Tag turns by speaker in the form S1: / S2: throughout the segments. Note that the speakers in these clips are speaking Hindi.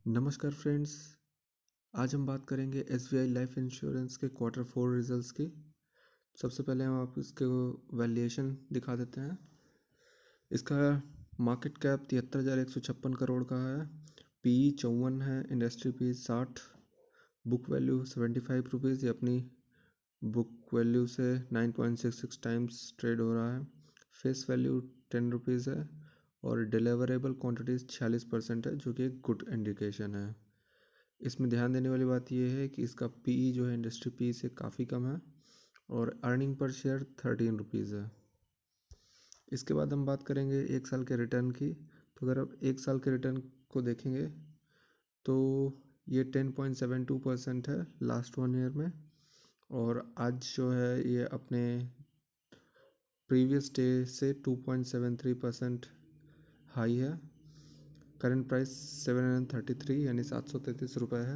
S1: नमस्कार फ्रेंड्स। आज हम बात करेंगे एसबीआई लाइफ इंश्योरेंस के क्वार्टर 4 रिजल्ट्स की। सबसे पहले हम आपको इसके वैल्यूएशन दिखा देते हैं। इसका मार्केट कैप 73,156 करोड़ का है। पीई 54 है। Industry P 60। Book value 75 rupees. ये अपनी बुक वैल्यू से 9.66 टाइम्स ट्रेड हो रहा है। फेस वैल्यू 10 रुपीज़ है और डिलीवरेबल क्वांटिटीज़ 46% है, जो कि एक गुड इंडिकेशन है। इसमें ध्यान देने वाली बात यह है कि इसका पीई जो है इंडस्ट्री पी से काफ़ी कम है और अर्निंग पर शेयर 13 रुपीज़ है। इसके बाद हम बात करेंगे एक साल के रिटर्न की। तो अगर आप एक साल के रिटर्न को देखेंगे तो ये 10.72% है लास्ट 1 ईयर में। और आज जो है ये अपने प्रीवियस डे से 2.73% हाई है। करंट प्राइस 733 यानी 733 रुपये है।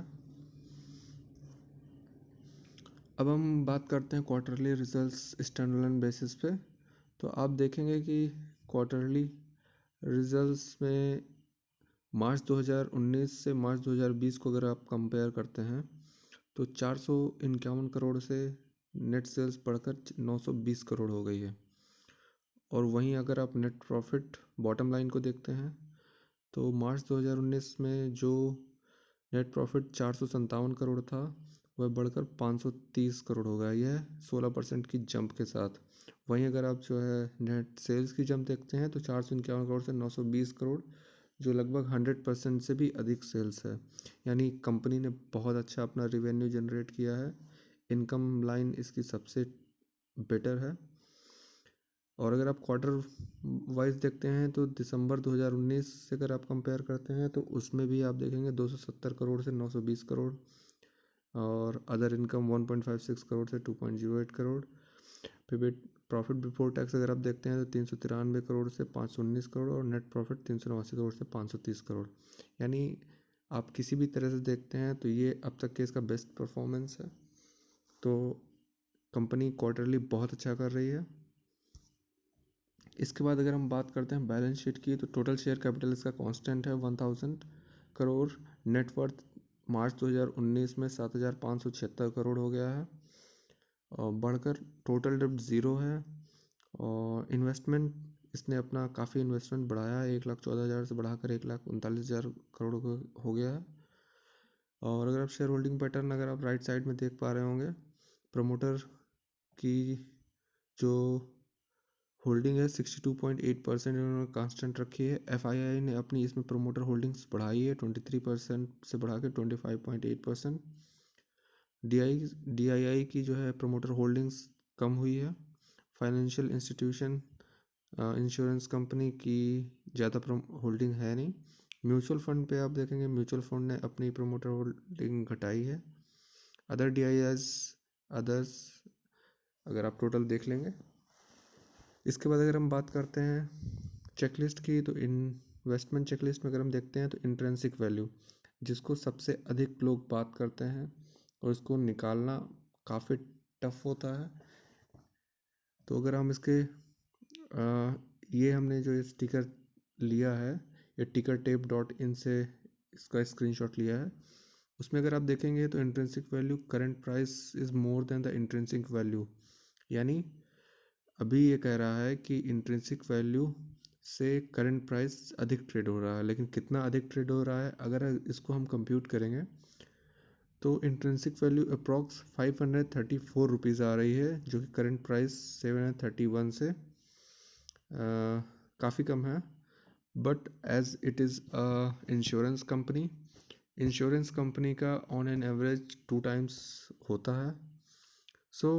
S1: अब हम बात करते हैं क्वार्टरली रिजल्ट्स स्टैंडअलोन बेसिस पे। तो आप देखेंगे कि क्वार्टरली रिजल्ट्स में मार्च 2019 से मार्च 2020 को अगर आप कंपेयर करते हैं तो 451 करोड़ से नेट सेल्स बढ़कर 920 करोड़ हो गई है। और वहीं अगर आप नेट प्रॉफिट बॉटम लाइन को देखते हैं तो मार्च 2019 में जो नेट प्रॉफिट 457 करोड़ था वह बढ़कर 530 करोड़ हो गया। यह 16% की जंप के साथ। वहीं अगर आप जो है नेट सेल्स की जंप देखते हैं तो 451 करोड़ से 920 करोड़, जो लगभग 100% से भी अधिक सेल्स है। यानी कंपनी ने बहुत अच्छा अपना रिवेन्यू जनरेट किया है। इनकम लाइन इसकी सबसे बेटर है। और अगर आप क्वार्टर वाइज देखते हैं तो दिसंबर 2019 से अगर आप कंपेयर करते हैं तो उसमें भी आप देखेंगे 270 करोड़ से 920 करोड़ और अदर इनकम 1.56 करोड़ से 2.08 करोड़। फिर प्रॉफिट बिफोर टैक्स अगर आप देखते हैं तो 393 करोड़ से 519 करोड़ और नेट प्रॉफिट 389 करोड़ से 530 करोड़। यानी आप किसी भी तरह से देखते हैं तो ये अब तक के इसका बेस्ट परफॉर्मेंस है। तो कंपनी क्वार्टरली बहुत अच्छा कर रही है। इसके बाद अगर हम बात करते हैं बैलेंस शीट की तो टोटल शेयर कैपिटल इसका कांस्टेंट है 1000 करोड़। नेटवर्थ मार्च 2019 में 7,576 करोड़ हो गया है और बढ़कर टोटल डेब्ट ज़ीरो है। और इन्वेस्टमेंट इसने अपना काफ़ी इन्वेस्टमेंट बढ़ाया है, 1,14,000 से बढ़ाकर 1,39,000 करोड़ हो गया है। और अगर आप शेयर होल्डिंग पैटर्न अगर आप राइट साइड में देख पा रहे होंगे, प्रमोटर की जो होल्डिंग है 62.8% इन्होंने कांस्टेंट रखी है। एफआईआई ने अपनी इसमें प्रमोटर होल्डिंग्स बढ़ाई है 23% से बढ़ा के 25.8%। डीआईआई की जो है प्रमोटर होल्डिंग्स कम हुई है। फाइनेंशियल इंस्टीट्यूशन इंश्योरेंस कंपनी की ज़्यादा होल्डिंग है नहीं। म्यूचुअल फंड पे आप देखेंगे म्यूचुअल फंड ने अपनी प्रमोटर होल्डिंग घटाई है। अदर डीआईआईज अदर्स अगर आप टोटल देख लेंगे। इसके बाद अगर हम बात करते हैं चेकलिस्ट की तो इन्वेस्टमेंट चेकलिस्ट में अगर हम देखते हैं तो इंट्रिंसिक वैल्यू, जिसको सबसे अधिक लोग बात करते हैं और इसको निकालना काफ़ी टफ होता है। तो अगर हम इसके ये हमने जो स्टिकर लिया है ये tickertape.in से इसका स्क्रीनशॉट लिया है। उसमें अगर आप देखेंगे तो intrinsic value current price is more than the intrinsic value. यानी अभी ये कह रहा है कि इंट्रिंसिक वैल्यू से करंट प्राइस अधिक ट्रेड हो रहा है, लेकिन कितना अधिक ट्रेड हो रहा है अगर इसको हम कंप्यूट करेंगे तो इंट्रिंसिक वैल्यू अप्रॉक्स 534 रुपीज़ आ रही है, जो कि करंट प्राइस 731 से काफ़ी कम है। But as it is insurance company का ऑन एन एवरेज 2 टाइम्स होता है। सो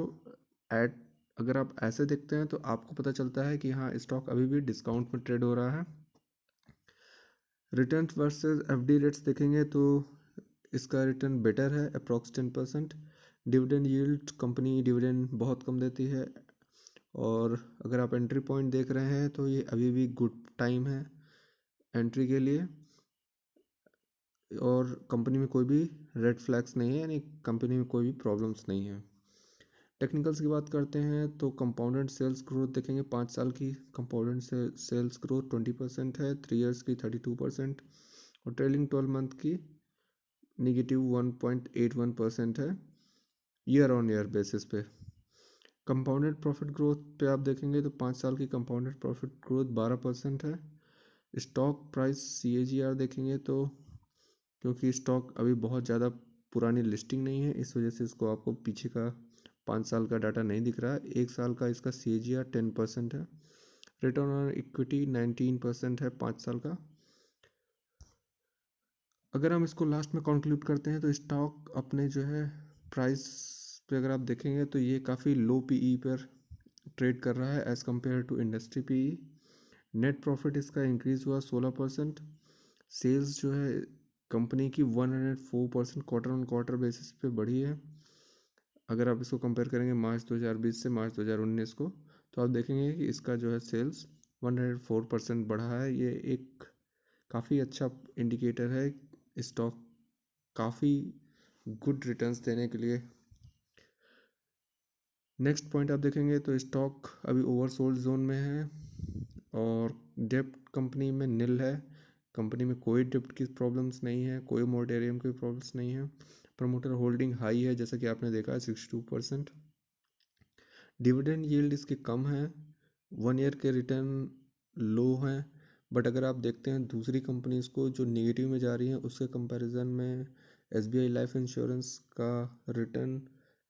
S1: एट अगर आप ऐसे देखते हैं तो आपको पता चलता है कि हाँ स्टॉक अभी भी डिस्काउंट में ट्रेड हो रहा है। रिटर्न वर्सेस एफडी रेट्स देखेंगे तो इसका रिटर्न बेटर है approx 10%। Dividend yield company dividend बहुत कम देती है। और अगर आप एंट्री पॉइंट देख रहे हैं तो ये अभी भी गुड टाइम है एंट्री के लिए। और कंपनी में कोई भी रेड फ्लैग्स नहीं है, यानी कंपनी में कोई भी प्रॉब्लम्स नहीं है। टेक्निकल्स की बात करते हैं तो कंपाउंडेड सेल्स ग्रोथ देखेंगे 5 साल की कंपाउंडेड सेल्स ग्रोथ 20% है, 3 इयर्स की 32% और ट्रेलिंग 12 मंथ की -1.81% है ईयर ऑन ईयर बेसिस पे। कंपाउंडेड प्रॉफिट ग्रोथ पे आप देखेंगे तो 5 साल की कंपाउंडेड प्रॉफिट ग्रोथ 12% है। स्टॉक प्राइस CAGR देखेंगे तो क्योंकि स्टॉक अभी बहुत ज़्यादा पुरानी लिस्टिंग नहीं है, इस वजह से इसको आपको पीछे का 5 साल का डाटा नहीं दिख रहा है। 1 साल का इसका CAGR 10% है। रिटर्न ऑन इक्विटी 19% है 5 साल का। अगर हम इसको लास्ट में कंक्लूड करते हैं तो स्टॉक अपने जो है प्राइस पे अगर आप देखेंगे तो ये काफ़ी लो PE पर ट्रेड कर रहा है as compare to industry PE। Net profit इसका इंक्रीज़ हुआ 16%। सेल्स जो है कंपनी की 104% क्वार्टर ऑन क्वार्टर बेसिस पे बढ़ी है। अगर आप इसको कंपेयर करेंगे मार्च 2020 से मार्च 2019 को, तो आप देखेंगे कि इसका जो है सेल्स 104% बढ़ा है। ये एक काफ़ी अच्छा इंडिकेटर है स्टॉक काफ़ी गुड रिटर्न्स देने के लिए। नेक्स्ट पॉइंट आप देखेंगे तो स्टॉक अभी ओवरसोल्ड जोन में है और डेप्ट कंपनी में नील है। कंपनी में कोई डेप्ट की प्रॉब्लम्स नहीं है, कोई मोरेटोरियम की प्रॉब्लम्स नहीं है। प्रमोटर होल्डिंग हाई है जैसा कि आपने देखा है 62%। डिविडेंड यील्ड इसकी कम है, 1 ईयर के रिटर्न लो हैं। बट अगर आप देखते हैं दूसरी कंपनीज को जो नेगेटिव में जा रही हैं उसके कंपैरिजन में SBI लाइफ इंश्योरेंस का रिटर्न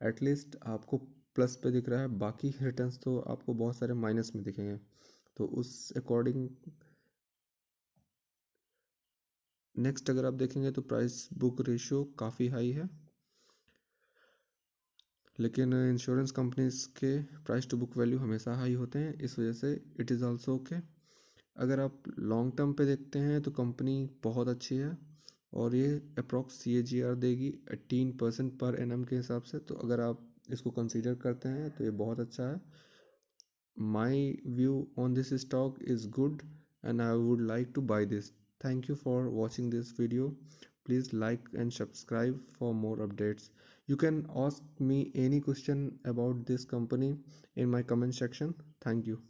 S1: एटलीस्ट आपको प्लस पे दिख रहा है, बाकी रिटर्न्स तो आपको बहुत सारे माइनस में दिखेंगे। तो उस अकॉर्डिंग नेक्स्ट अगर आप देखेंगे तो प्राइस बुक रेशियो काफ़ी हाई है, लेकिन इंश्योरेंस कंपनीज के प्राइस टू बुक वैल्यू हमेशा हाई होते हैं, इस वजह से इट इज़ आल्सो ओके। अगर आप लॉन्ग टर्म पे देखते हैं तो कंपनी बहुत अच्छी है और ये अप्रॉक्स CAGR देगी 18% पर एनम के हिसाब से। तो अगर आप इसको कंसीडर करते हैं तो ये बहुत अच्छा है। My view on this stock is good and I would like to buy this. Thank you for watching this video. Please like and subscribe for more updates. You can ask me any question about this company in my comment section. Thank you.